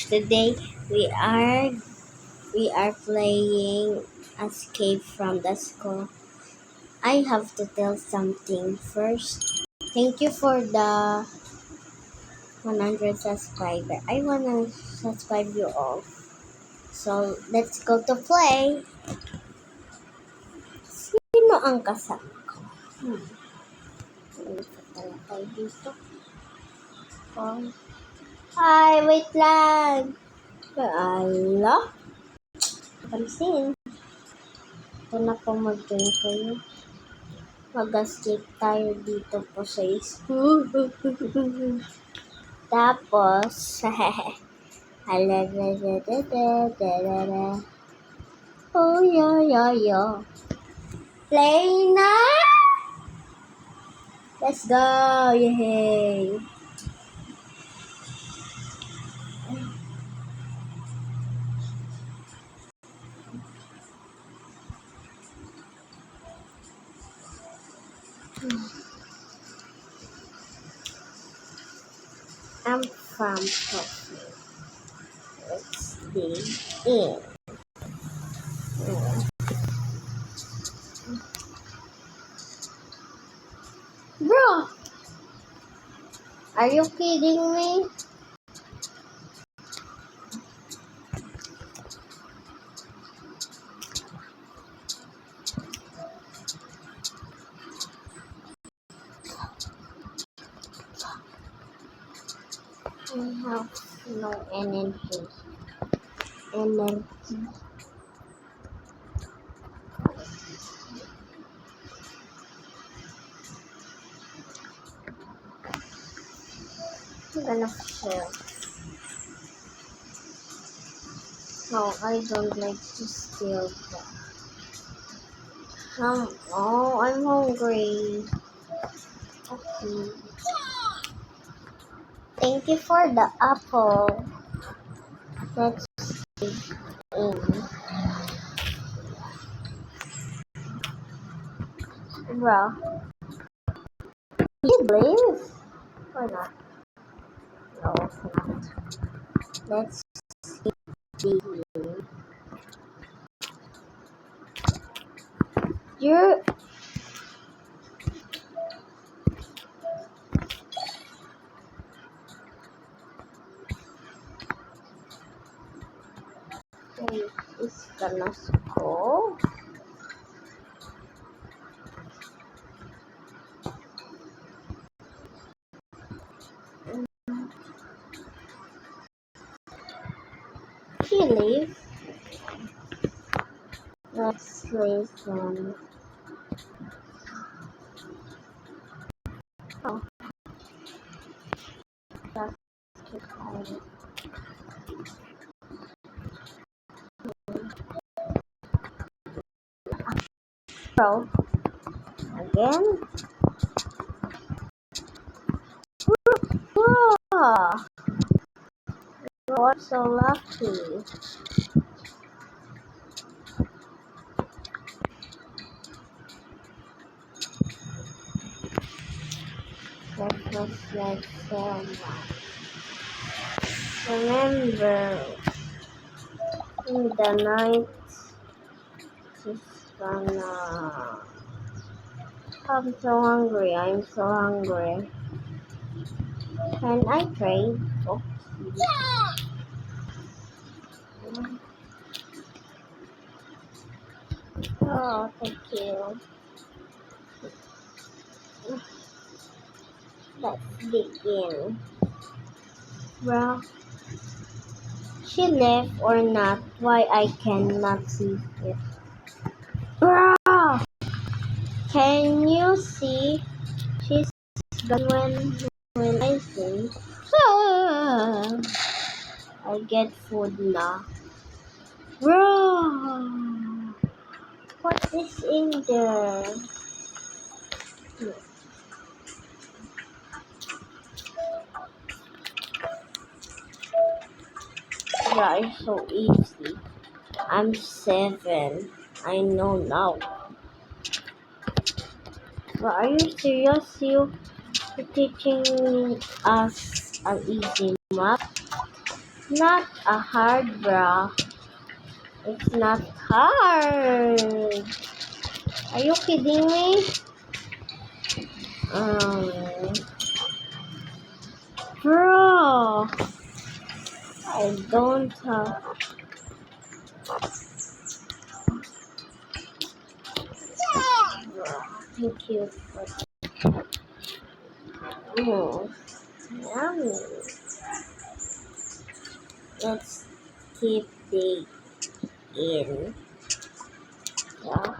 Today we are playing Escape from the School. I have to tell something first. Thank you for the 100 subscriber. I wanna subscribe you all. So let's go to play. Sino ang kasama ko? Ano pa pala tayo dito? Oh. Hi, wait lang. Ala? Pansin. Ito na po mag-join kayo. Mag-escape tayo dito po sa school. Tapos, oh, yeah. Play na! Let's go! Yay! I'm from Tokyo. Let's dig in. Bro! Are you kidding me? I have no energy. I'm gonna fail. No, I don't like to steal that. Oh, I'm hungry. Okay. Thank you for the apple. Let's dig in. Bro, you believe? Or not? No, not. Let's dig in. You're... Wait, it's gonna go. She leave. Let's listen. Oh, that's too quiet. Bro, again? Whoa! You're so lucky. That was like so much. Remember, in the night, just gonna... I'm so hungry. I'm so hungry. Can I trade? Oh, oh, thank you. Let's begin. Well, she left or not? Why I cannot see it? Bro! Can you see? She's gone when I sing. Ah, I get food now. Bro! What is in there? Yeah, it's so easy. I'm 7. I know now. But are you serious? You're teaching us an easy map? Not a hard bra. It's not hard. Are you kidding me? Um, bro, I don't have. Bro, thank you for. Oh, yummy. Let's keep the in. Yeah.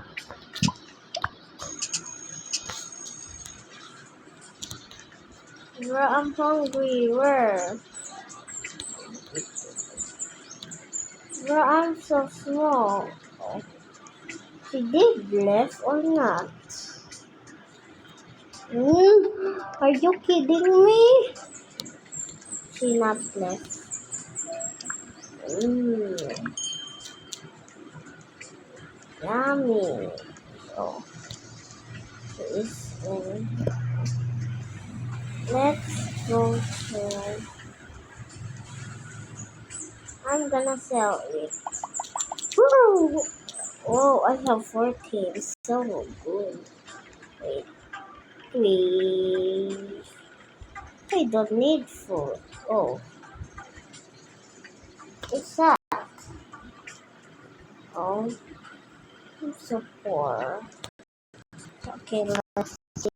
Bro, I'm hungry. Where? Bro, I'm so small. She did left or not? Are you kidding me? She not left. Yummy. So, she is in. Let's go to. I'm gonna sell it. Woo! Oh, I have 14. So good. Wait, please. I don't need food. Oh, what's that? Oh, I'm so poor. Okay, let's see.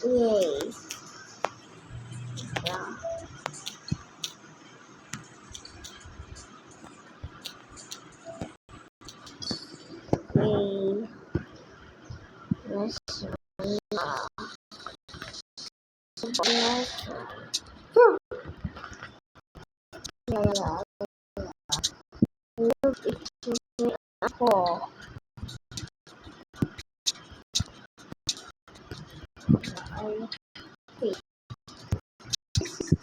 Yay. Yeah. Yay. Let's let's look at me apple. I think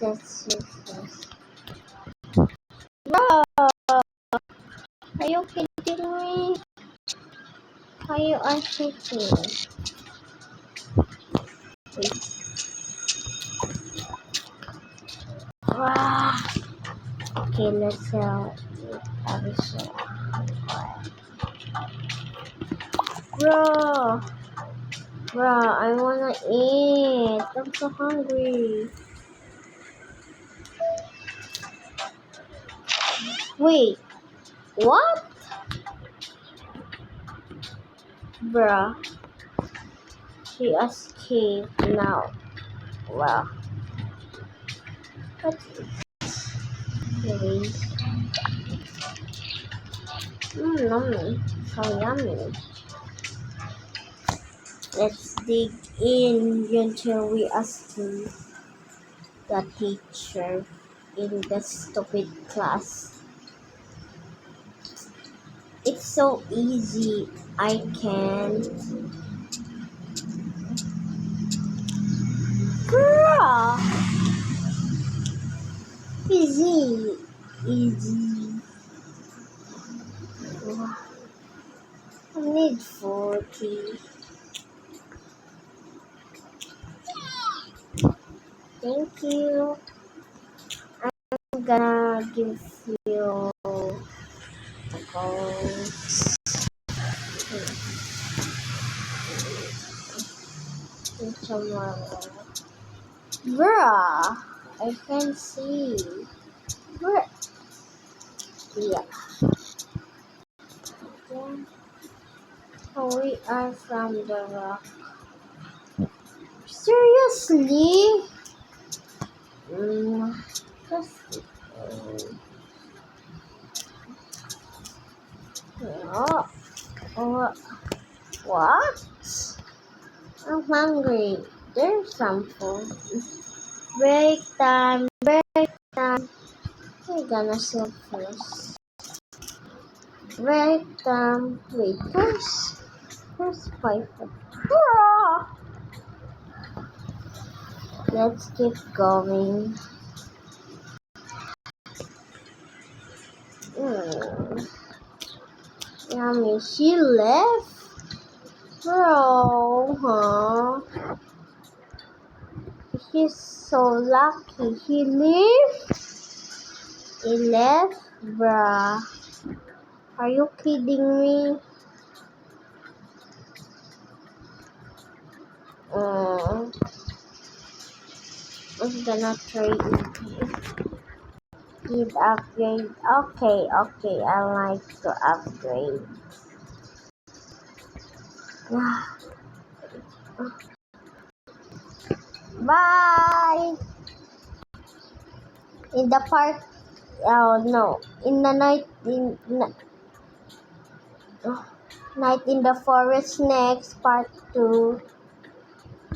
that's useless. No! Are you kidding me? Are you kidding? Wow. Okay, let's sell it. Bro, I wanna eat. I'm so hungry. Wait, what? Bruh, she escaped now. Well, what's this? Yummy. So yummy. Let's dig in until we ask the teacher in the stupid class. It's so easy. I can't. Bruh, easy. Easy. I need 40. Thank you. I'm gonna give you a call tomorrow. Bruh, I can see. Bruh. Yeah. Oh, we are from the rock. Seriously? Just, no. Oh, what? I'm hungry. There's some food. Break time. Break time. We're gonna sell first. Break time. Wait, first 5. Hurrah! Let's keep going. Yummy. She left? Bro, huh? He's so lucky. He left? He left? Bruh. Are you kidding me? I'm gonna trade it. Upgrade. Okay. I like to upgrade. Bye! In the park. Oh no. In the night. Night in the Forest next, part 2.